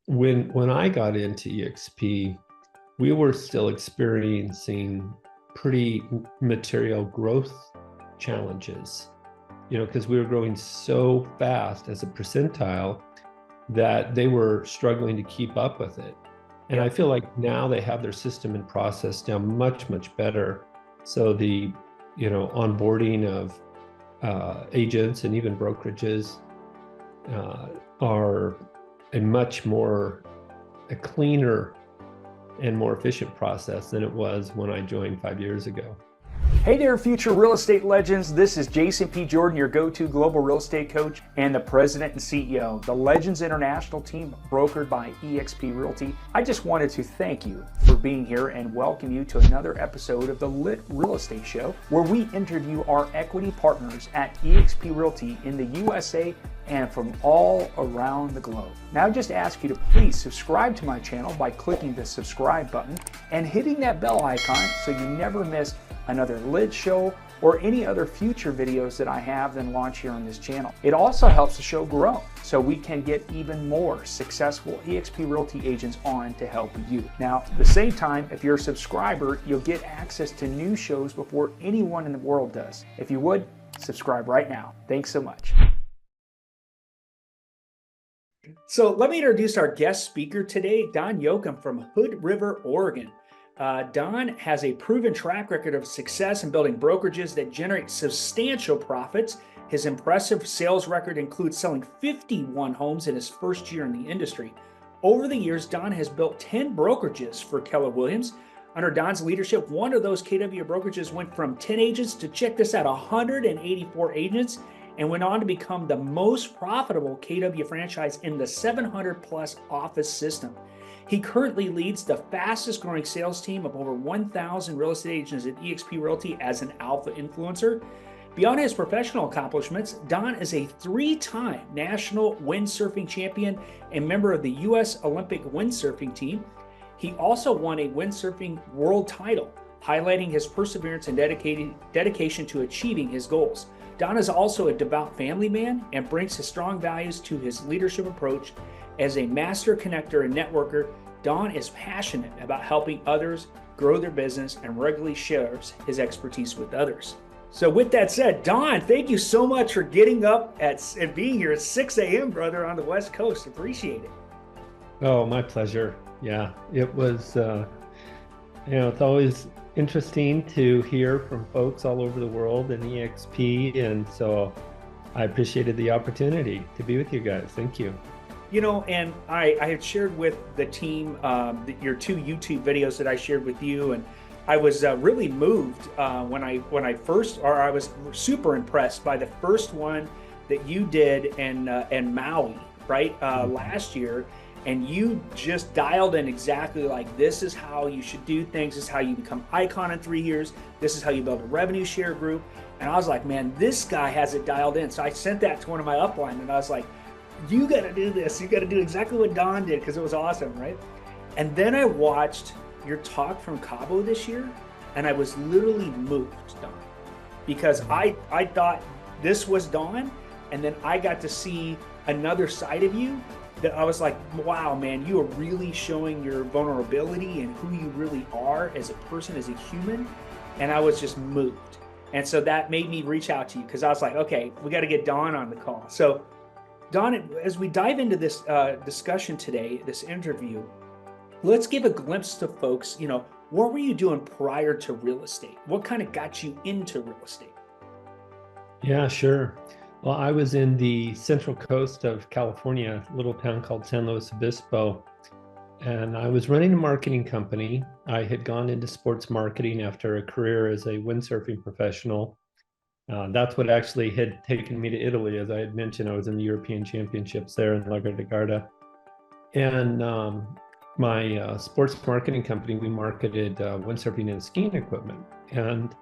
when I got into eXp, we were still experiencing pretty material growth challenges, because we were growing so fast as a percentile that they were struggling to keep up with it. And I feel like now they have their system and process down much, much better. So the, onboarding of agents and even brokerages are a cleaner and more efficient process than it was when I joined 5 years ago. Hey there, future real estate legends. This is Jason P. Jordan, your go-to global real estate coach and the president and CEO of the Legends International team, brokered by eXp Realty. I just wanted to thank you for being here and welcome you to another episode of the LiT Real Estate Show, where we interview our equity partners at eXp Realty in the USA and from all around the globe. Now I just ask you to please subscribe to my channel by clicking the subscribe button and hitting that bell icon so you never miss another LiT show or any other future videos that I have then launch here on this channel. It also helps the show grow so we can get even more successful eXp Realty agents on to help you. Now, at the same time, if you're a subscriber, you'll get access to new shows before anyone in the world does. If you would, subscribe right now. Thanks so much. So let me introduce our guest speaker today, Don Yoakum from Hood River, Oregon. Don has a proven track record of success in building brokerages that generate substantial profits. His impressive sales record includes selling 51 homes in his first year in the industry. Over the years, Don has built 10 brokerages for Keller Williams. Under Don's leadership, one of those KW brokerages went from 10 agents to, check this out, 184 agents, and went on to become the most profitable KW franchise in the 700 plus office system. He currently leads the fastest growing sales team of over 1,000 real estate agents at eXp Realty as an alpha influencer. Beyond his professional accomplishments, Don is a 3-time national windsurfing champion and member of the U.S. Olympic windsurfing team. He also won a windsurfing world title, highlighting his perseverance and dedication to achieving his goals. Don is also a devout family man and brings his strong values to his leadership approach. As a master connector and networker, Don is passionate about helping others grow their business and regularly shares his expertise with others. So with that said, Don, thank you so much for getting up and being here at 6 a.m., brother, on the West Coast. Appreciate it. Oh, my pleasure. Yeah, it was, it's always interesting to hear from folks all over the world in eXp. And so I appreciated the opportunity to be with you guys. Thank you. And I had shared with the team your 2 YouTube videos that I shared with you, and I was really moved when I was super impressed by the first one that you did in Maui, right, last year, and you just dialed in exactly like, this is how you should do things, this is how you become icon in 3 years, this is how you build a revenue share group, and I was like, man, this guy has it dialed in. So I sent that to one of my upline, and I was like, you got to do this. You got to do exactly what Don did, because it was awesome, right? And then I watched your talk from Cabo this year, and I was literally moved, Don, because I thought this was Don, and then I got to see another side of you that I was like, wow, man, you are really showing your vulnerability and who you really are as a person, as a human, and I was just moved. And so that made me reach out to you, because I was like, okay, we got to get Don on the call. So Don, as we dive into this discussion today, this interview, let's give a glimpse to folks, what were you doing prior to real estate? What kind of got you into real estate? Yeah, sure. Well, I was in the central coast of California, a little town called San Luis Obispo, and I was running a marketing company. I had gone into sports marketing after a career as a windsurfing professional. That's what actually had taken me to Italy. As I had mentioned, I was in the European Championships there in Lago di Garda. And my sports marketing company, we marketed windsurfing and skiing equipment. And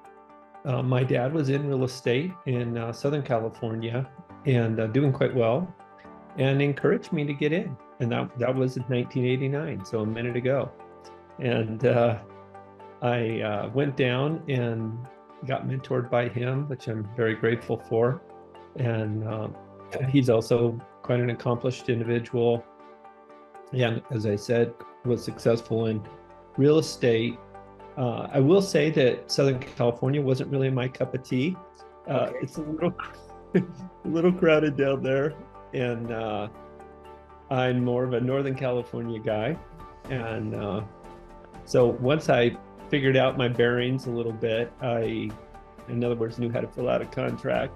my dad was in real estate in Southern California and doing quite well, and encouraged me to get in. And that was in 1989, so a minute ago. And I went down and got mentored by him, which I'm very grateful for. And he's also quite an accomplished individual. and as I said, was successful in real estate. I will say that Southern California wasn't really my cup of tea. Okay. It's a little a little crowded down there, and I'm more of a Northern California guy. And so once I figured out my bearings a little bit, in other words, knew how to fill out a contract,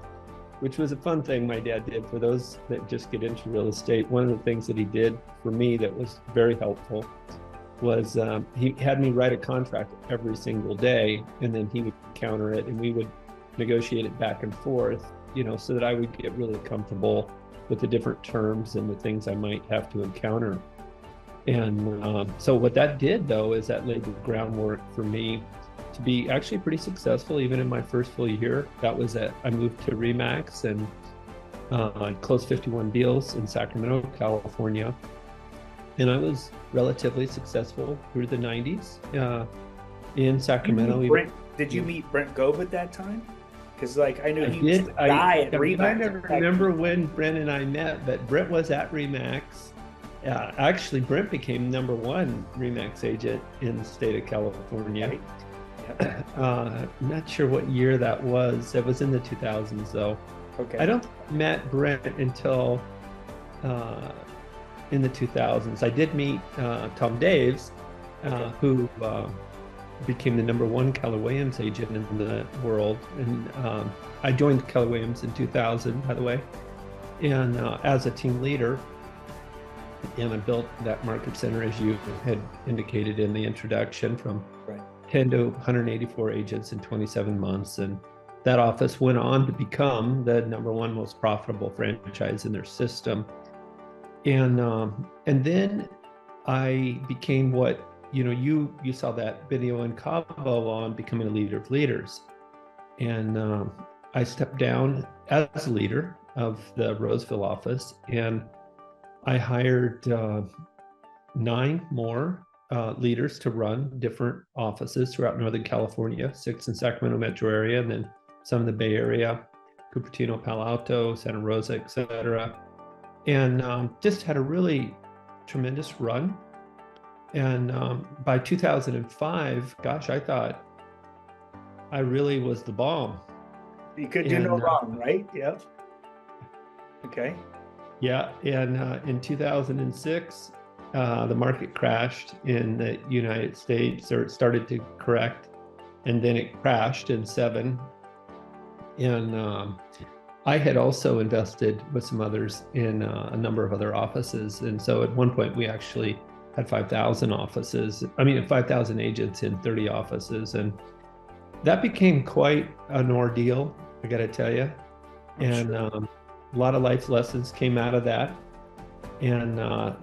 which was a fun thing my dad did for those that just get into real estate. One of the things that he did for me that was very helpful was he had me write a contract every single day, and then he would counter it, and we would negotiate it back and forth, so that I would get really comfortable with the different terms and the things I might have to encounter. And so what that did, though, is that laid the groundwork for me to be actually pretty successful even in my first full year. That was it. I moved to Remax and I closed 51 deals in Sacramento, California. And I was relatively successful through the 90s in Sacramento. Did you meet Brent Gove at that time? Because I knew he was the guy at Remax. I never remember when Brent and I met, but Brent was at Remax. Actually, Brent became #1 Remax agent in the state of California. Right. Yep. I'm not sure what year that was. It was in the 2000s, though. Okay. I don't met Brent until in the 2000s. I did meet Tom Daves, who became the #1 Keller Williams agent in the world. And I joined Keller Williams in 2000, by the way, and as a team leader. And I built that market center, as you had indicated in the introduction, from 10 to 184 agents in 27 months. And that office went on to become the #1 most profitable franchise in their system. And then I became what, you saw that video in Cabo on becoming a leader of leaders. And I stepped down as a leader of the Roseville office, and I hired 9 more leaders to run different offices throughout Northern California, 6 in Sacramento metro area, and then some in the Bay Area, Cupertino, Palo Alto, Santa Rosa, etc. And just had a really tremendous run. And by 2005, gosh, I thought I really was the bomb. You could do no wrong, right? Yep. Okay. Yeah, and in 2006, the market crashed in the United States, or it started to correct, and then it crashed in 7. And I had also invested with some others in a number of other offices. And so at one point, we actually had 5,000 agents in 30 offices. And that became quite an ordeal, I got to tell you. And a lot of life lessons came out of that. And I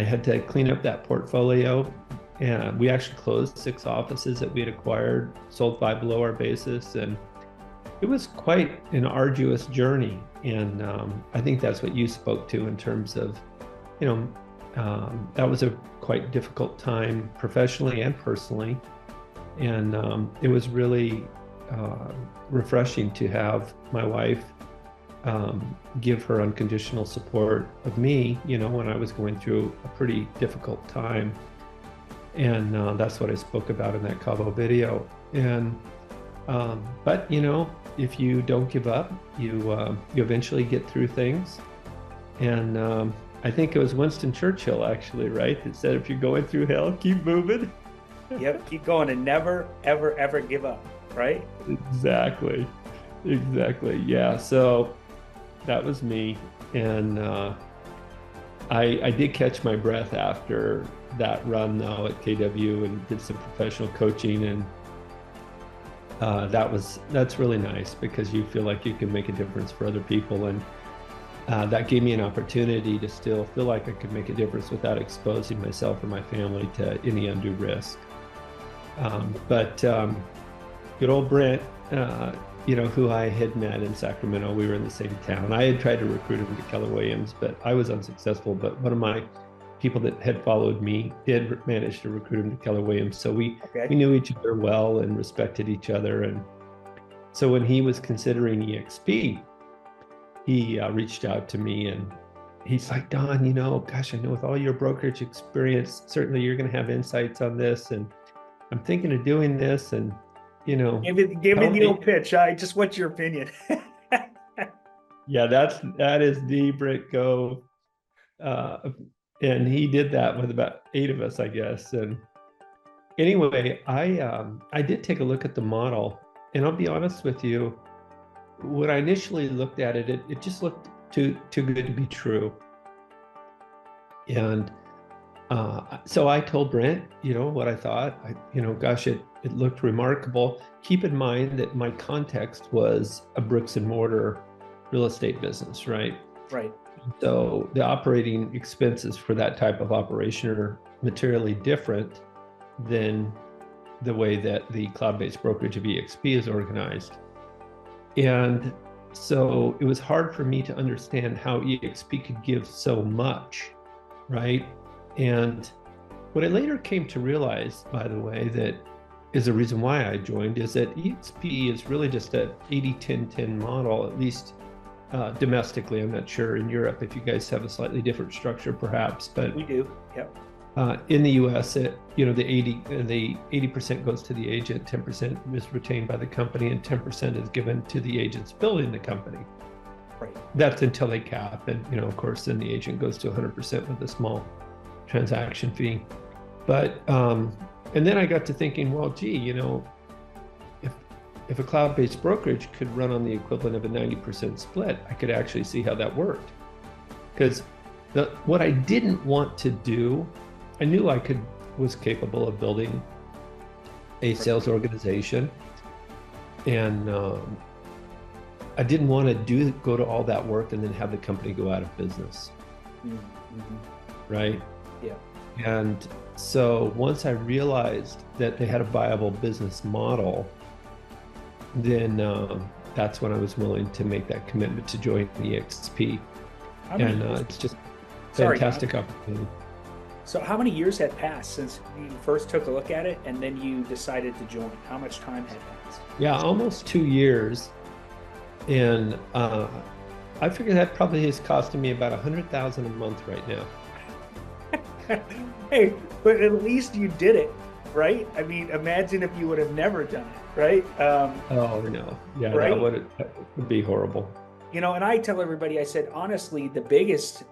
had to clean up that portfolio. And we actually closed 6 offices that we had acquired, sold 5 below our basis. And it was quite an arduous journey. And I think that's what you spoke to in terms of, that was a quite difficult time professionally and personally. And it was really refreshing to have my wife give her unconditional support of me, when I was going through a pretty difficult time. And that's what I spoke about in that Cabo video. And but if you don't give up, you eventually get through things. And I think it was Winston Churchill, actually, right, that said, if you're going through hell, keep moving. Yep, keep going and never, ever, ever give up, right? Exactly. Yeah, so that was me. And I did catch my breath after that run, though, at KW, and did some professional coaching. And that's really nice, because you feel like you can make a difference for other people. And that gave me an opportunity to still feel like I could make a difference without exposing myself or my family to any undue risk. But good old Brent, who I had met in Sacramento, we were in the same town. I had tried to recruit him to Keller Williams, but I was unsuccessful. But one of my people that had followed me did manage to recruit him to Keller Williams. So we knew each other well and respected each other. And so when he was considering eXp, he reached out to me, he's like, Don, you know, gosh, I know with all your brokerage experience, certainly you're going to have insights on this. And I'm thinking of doing this. And, you know, Give me the old pitch. What's your opinion? Yeah, that is the Brit Go. And he did that with about 8 of us, I guess. And anyway, I did take a look at the model, and I'll be honest with you, when I initially looked at it, it just looked too good to be true. And so I told Brent, you know, what I thought. Gosh, it looked remarkable. Keep in mind that my context was a bricks and mortar real estate business, right? Right. So the operating expenses for that type of operation are materially different than the way that the cloud-based brokerage of eXp is organized. And so it was hard for me to understand how eXp could give so much, right? And what I later came to realize, by the way, that is the reason why I joined, is that eXp is really just an 80-10-10 model, at least domestically. I'm not sure in Europe if you guys have a slightly different structure, perhaps, but we do. Yep. In the U.S., the 80% goes to the agent, 10% is retained by the company, and 10% is given to the agents building the company. Right. That's until they cap, and of course, then the agent goes to 100% with a small transaction fee. But and then I got to thinking, well, gee, if a cloud-based brokerage could run on the equivalent of a 90% split, I could actually see how that worked. Because what I didn't want to do, I knew I was capable of building a sales organization, and I didn't want to go to all that work and then have the company go out of business. Mm-hmm. Right? Yeah. And so once I realized that they had a viable business model, then that's when I was willing to make that commitment to join eXp. And it's just fantastic opportunity. So how many years had passed since you first took a look at it and then you decided to join? How much time had passed? Yeah, almost 2 years. And I figure that probably is costing me about $100,000 a month right now. Hey, but at least you did it, right? I mean, imagine if you would have never done it, right? Oh, no. Yeah, right? that would be horrible. And I tell everybody, I said, honestly, the biggest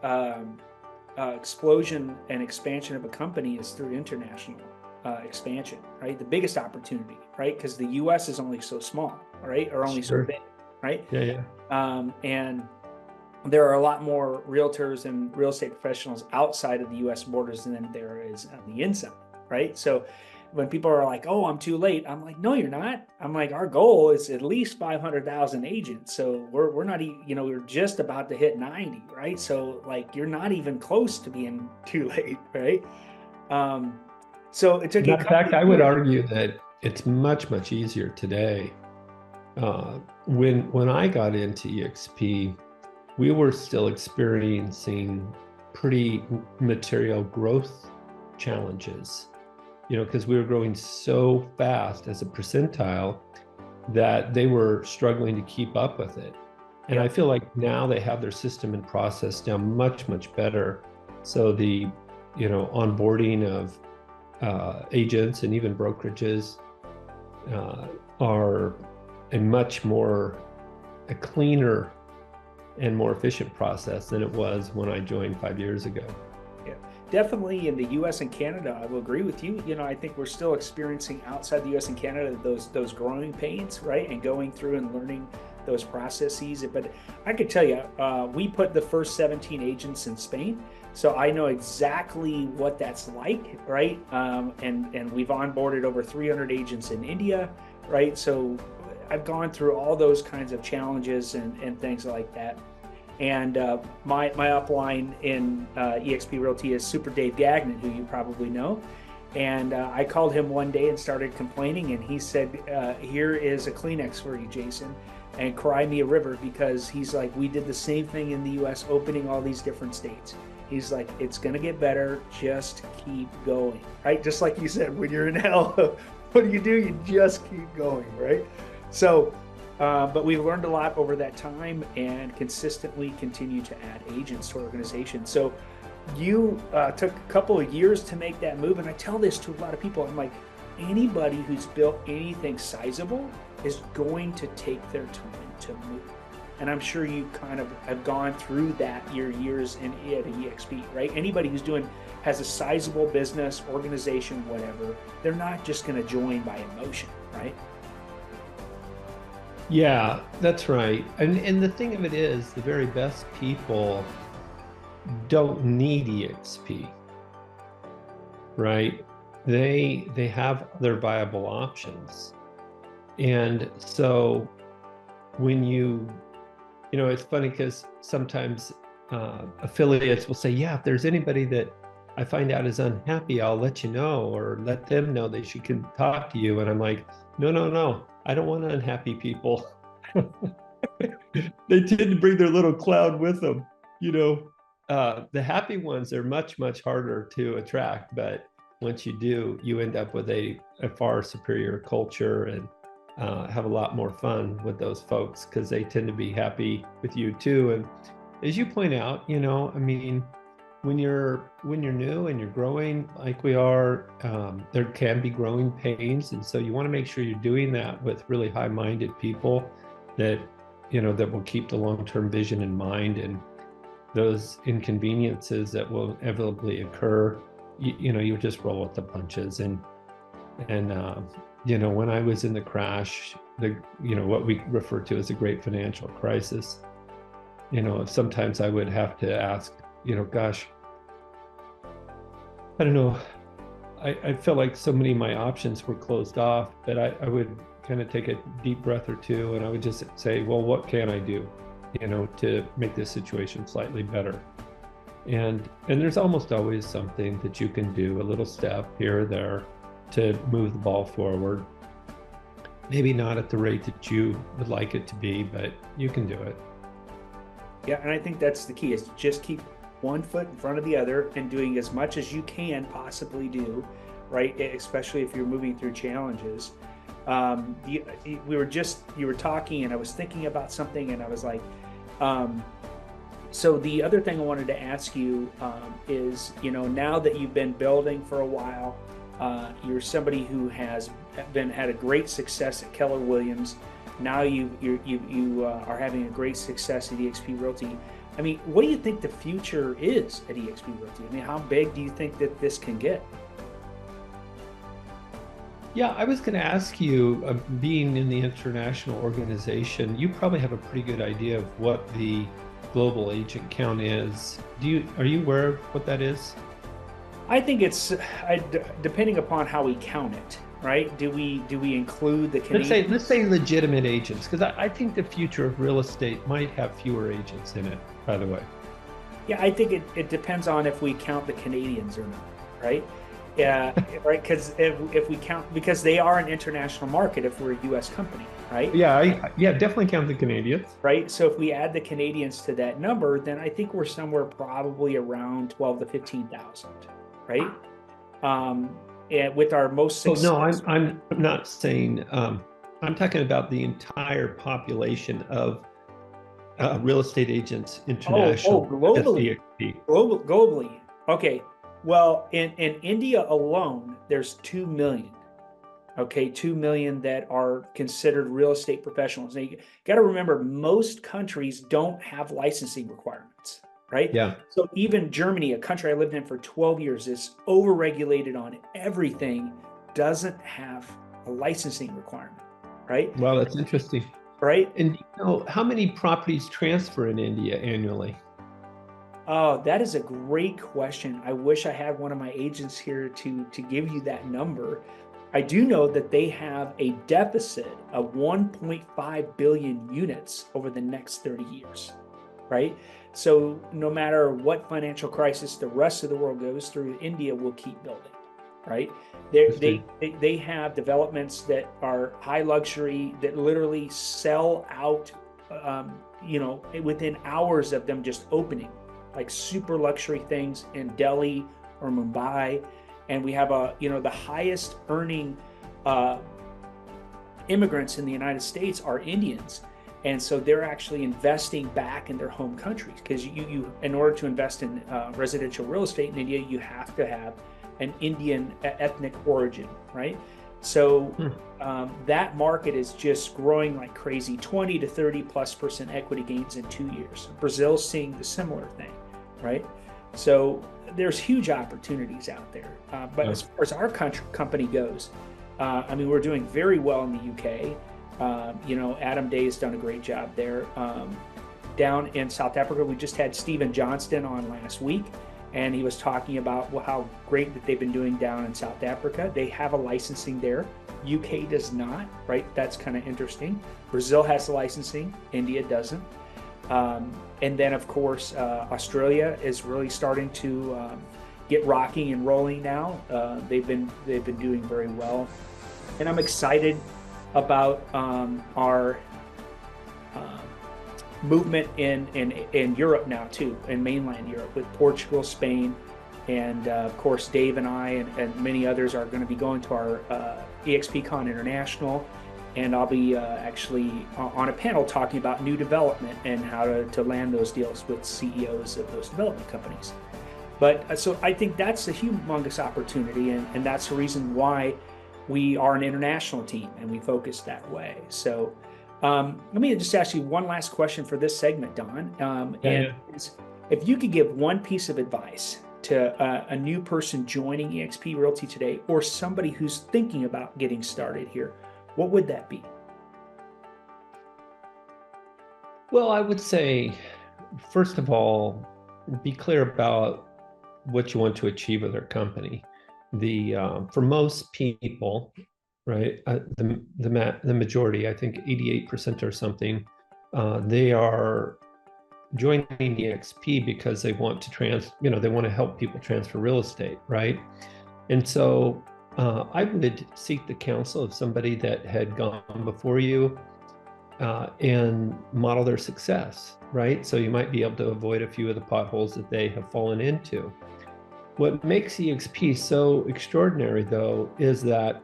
explosion and expansion of a company is through international expansion, right? The biggest opportunity, right? Because the U.S. is only so small, right? Or only so big, right? Yeah. And there are a lot more realtors and real estate professionals outside of the U.S. borders than there is on the inside, right? So when people are like, oh, I'm too late, I'm like, no, you're not. I'm like, our goal is at least 500,000 agents. So we're not, we're just about to hit 90, right? So like, you're not even close to being too late, right? So it took. In fact, I would argue that it's much, much easier today. When I got into eXp, we were still experiencing pretty material growth challenges, because we were growing so fast as a percentile that they were struggling to keep up with it. And I feel like now they have their system and process down much, much better. So the, onboarding of agents and even brokerages are a cleaner and more efficient process than it was when I joined 5 years ago. Yeah, definitely in the U.S. and Canada, I will agree with you. I think we're still experiencing outside the U.S. and Canada those growing pains, right? And going through and learning those processes. But I could tell you, we put the first 17 agents in Spain, so I know exactly what that's like, right? And we've onboarded over 300 agents in India, right? So I've gone through all those kinds of challenges and things like that. And my upline in eXp Realty is Super Dave Gagnon, who you probably know. And I called him one day and started complaining, and he said, here is a Kleenex for you, Jason, and cry me a river, because he's like, we did the same thing in the US, opening all these different states. He's like, it's gonna get better, just keep going, right? Just like you said, when you're in hell, what do? You just keep going, right? So But we've learned a lot over that time and consistently continue to add agents to our organization. So you took a couple of years to make that move. And I tell this to a lot of people. I'm like, anybody who's built anything sizable is going to take their time to move. And I'm sure you kind of have gone through that your years at eXp, right? Anybody who's has a sizable business, organization, whatever, they're not just going to join by emotion, right? Yeah, that's right. And the thing of it is, the very best people don't need eXp, right? They have other viable options. And so when it's funny because sometimes affiliates will say, yeah, if there's anybody that I find out is unhappy, I'll let you know, or let them know they should talk to you. And I'm like, no, I don't want unhappy people. They tend to bring their little cloud with them. The happy ones are much, much harder to attract. But once you do, you end up with a far superior culture and have a lot more fun with those folks because they tend to be happy with you too. And as you point out, when you're new and you're growing like we are, there can be growing pains. And so you want to make sure you're doing that with really high-minded people that will keep the long-term vision in mind, and those inconveniences that will inevitably occur, you just roll with the punches. And when I was in the crash, what we refer to as a great financial crisis, sometimes I would have to ask, gosh, I don't know. I felt like so many of my options were closed off that I would kind of take a deep breath or two, and I would just say, well, what can I do, to make this situation slightly better? And there's almost always something that you can do, a little step here or there to move the ball forward. Maybe not at the rate that you would like it to be, but you can do it. Yeah, and I think that's the key, is to just keep one foot in front of the other and doing as much as you can possibly do, right? Especially if you're moving through challenges. You were talking and I was thinking about something, and I was like, so the other thing I wanted to ask you is, now that you've been building for a while, you're somebody who has had a great success at Keller Williams. Now you are having a great success at eXp Realty. What do you think the future is at eXp Realty? How big do you think that this can get? Yeah, I was going to ask you, being in the international organization, you probably have a pretty good idea of what the global agent count is. Are you aware of what that is? I think it's depending upon how we count it, right? Do we include the Canadian? Let's say legitimate agents, because I think the future of real estate might have fewer agents in it, by the way. Yeah, I think it depends on if we count the Canadians or not, right? Yeah, right. Because if we count, because they are an international market, if we're a U.S. company, right? Yeah, definitely count the Canadians. Right. So if we add the Canadians to that number, then I think we're somewhere probably around 12 to 15,000, right? And with our most successful. Oh, no, I'm not saying. I'm talking about the entire population of real estate agents international. Globally. Globally. Okay. Well, in India alone, there's 2 million. Okay, 2 million that are considered real estate professionals. Now, you got to remember, most countries don't have licensing requirements, right? Yeah. So even Germany, a country I lived in for 12 years, is overregulated on everything, doesn't have a licensing requirement, right? Well, that's interesting. Right? And how many properties transfer in India annually? Oh, that is a great question. I wish I had one of my agents here to give you that number. I do know that they have a deficit of 1.5 billion units over the next 30 years, right? So no matter what financial crisis the rest of the world goes through, India will keep building, right? They have developments that are high luxury that literally sell out, within hours of them just opening, like super luxury things in Delhi or Mumbai. And we have the highest earning immigrants in the United States are Indians. And so they're actually investing back in their home countries, because you in order to invest in residential real estate in India, you have to have an Indian ethnic origin, right? So that market is just growing like crazy, 20 to 30+% equity gains in 2 years. Brazil's seeing the similar thing, right? So there's huge opportunities out there. But as far as our company goes, I mean, we're doing very well in the UK. You know, Adam Day's done a great job there. Down in South Africa, we just had Stephen Johnston on last week, and he was talking about how great that they've been doing down in South Africa. They have a licensing there. UK does not, right? That's kind of interesting. Brazil has the licensing, India doesn't. And then, of course, Australia is really starting to get rocking and rolling now. They've been doing very well, and I'm excited about our movement in Europe now too, in mainland Europe, with Portugal, Spain, and of course Dave and I and many others are going to be going to our eXpCon International, and I'll be actually on a panel talking about new development and how to land those deals with CEOs of those development companies. But so I think that's a humongous opportunity, and that's the reason why we are an international team and we focus that way. So let me just ask you one last question for this segment, Don. If you could give one piece of advice to a new person joining eXp Realty today, or somebody who's thinking about getting started here, what would that be? Well, I would say, first of all, be clear about what you want to achieve with our company. For most people, right, the majority, I think 88% or something, they are joining eXp because they want to they want to help people transfer real estate, right? And so I would seek the counsel of somebody that had gone before you and model their success, right? So you might be able to avoid a few of the potholes that they have fallen into. What makes eXp so extraordinary, though, is that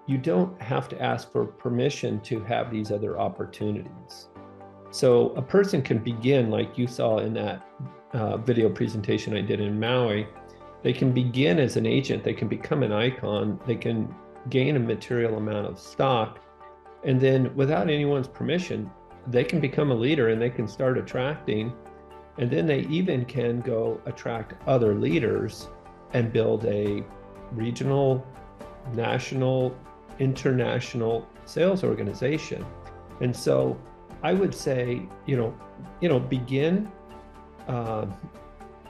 you don't have to ask for permission to have these other opportunities. So a person can begin, like you saw in that video presentation I did in Maui, they can begin as an agent, they can become an icon, they can gain a material amount of stock, and then without anyone's permission, they can become a leader and they can start attracting, and then they even can go attract other leaders and build a regional, national, international sales organization. And so I would say, begin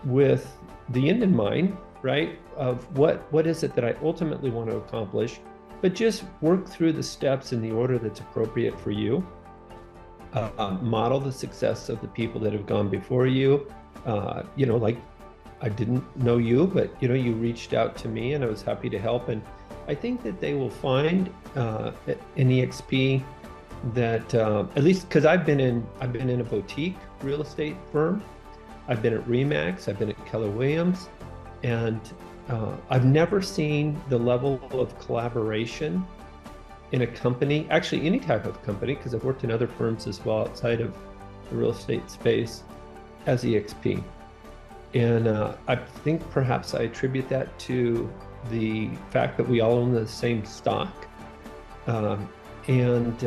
with the end in mind, right? Of what is it that I ultimately want to accomplish, but just work through the steps in the order that's appropriate for you. Model the success of the people that have gone before you. Like I didn't know you, but you reached out to me and I was happy to help. And I think that they will find in eXp that at least because I've been in a boutique real estate firm. I've been at Remax, I've been at Keller Williams, and I've never seen the level of collaboration in a company, actually any type of company, because I've worked in other firms as well outside of the real estate space, as eXp. And I think perhaps I attribute that to the fact that we all own the same stock. And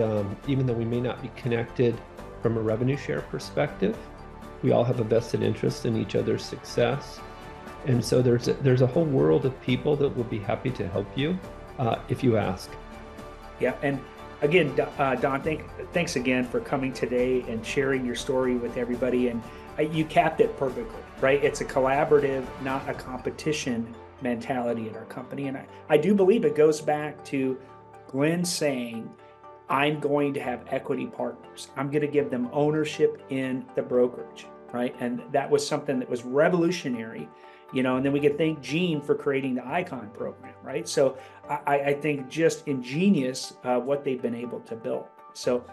even though we may not be connected from a revenue share perspective, we all have a vested interest in each other's success. And so there's a whole world of people that will be happy to help you if you ask. Yeah, and again, Don, thanks again for coming today and sharing your story with everybody. And you capped it perfectly, right? It's a collaborative, not a competition mentality at our company. And I do believe it goes back to Glenn saying, I'm going to have equity partners. I'm going to give them ownership in the brokerage, right? And that was something that was revolutionary, and then we could thank Gene for creating the Icon program, right? So I think just ingenious what they've been able to build. So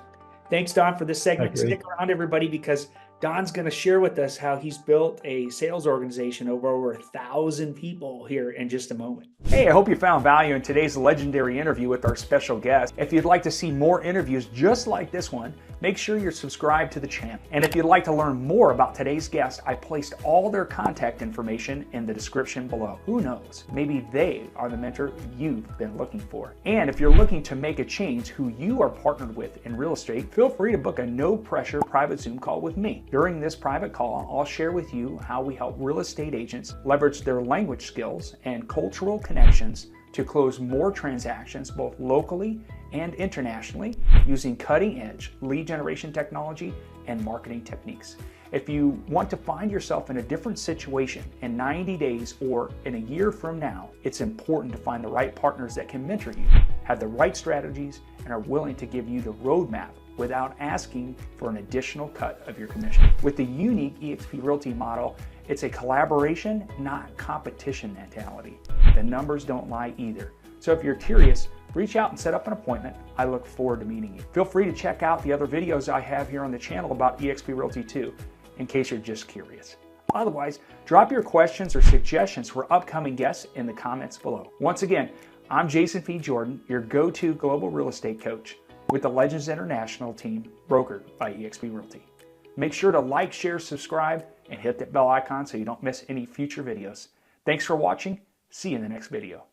thanks, Don, for this segment. Stick around, everybody, because Don's going to share with us how he's built a sales organization over 1,000 people here in just a moment. Hey, I hope you found value in today's legendary interview with our special guest. If you'd like to see more interviews just like this one, make sure you're subscribed to the channel. And if you'd like to learn more about today's guest, I placed all their contact information in the description below. Who knows? Maybe they are the mentor you've been looking for. And if you're looking to make a change who you are partnered with in real estate, feel free to book a no-pressure private Zoom call with me. During this private call, I'll share with you how we help real estate agents leverage their language skills and cultural connections to close more transactions both locally and internationally using cutting-edge lead generation technology and marketing techniques. If you want to find yourself in a different situation in 90 days or in a year from now, it's important to find the right partners that can mentor you, have the right strategies, and are willing to give you the roadmap without asking for an additional cut of your commission. With the unique eXp Realty model, it's a collaboration, not competition mentality. The numbers don't lie either. So if you're curious, reach out and set up an appointment. I look forward to meeting you. Feel free to check out the other videos I have here on the channel about eXp Realty too, in case you're just curious. Otherwise, drop your questions or suggestions for upcoming guests in the comments below. Once again, I'm Jason P. Jordan, your go-to global real estate coach with the Legends International team, brokered by eXp Realty. Make sure to like, share, subscribe, and hit that bell icon so you don't miss any future videos. Thanks for watching. See you in the next video.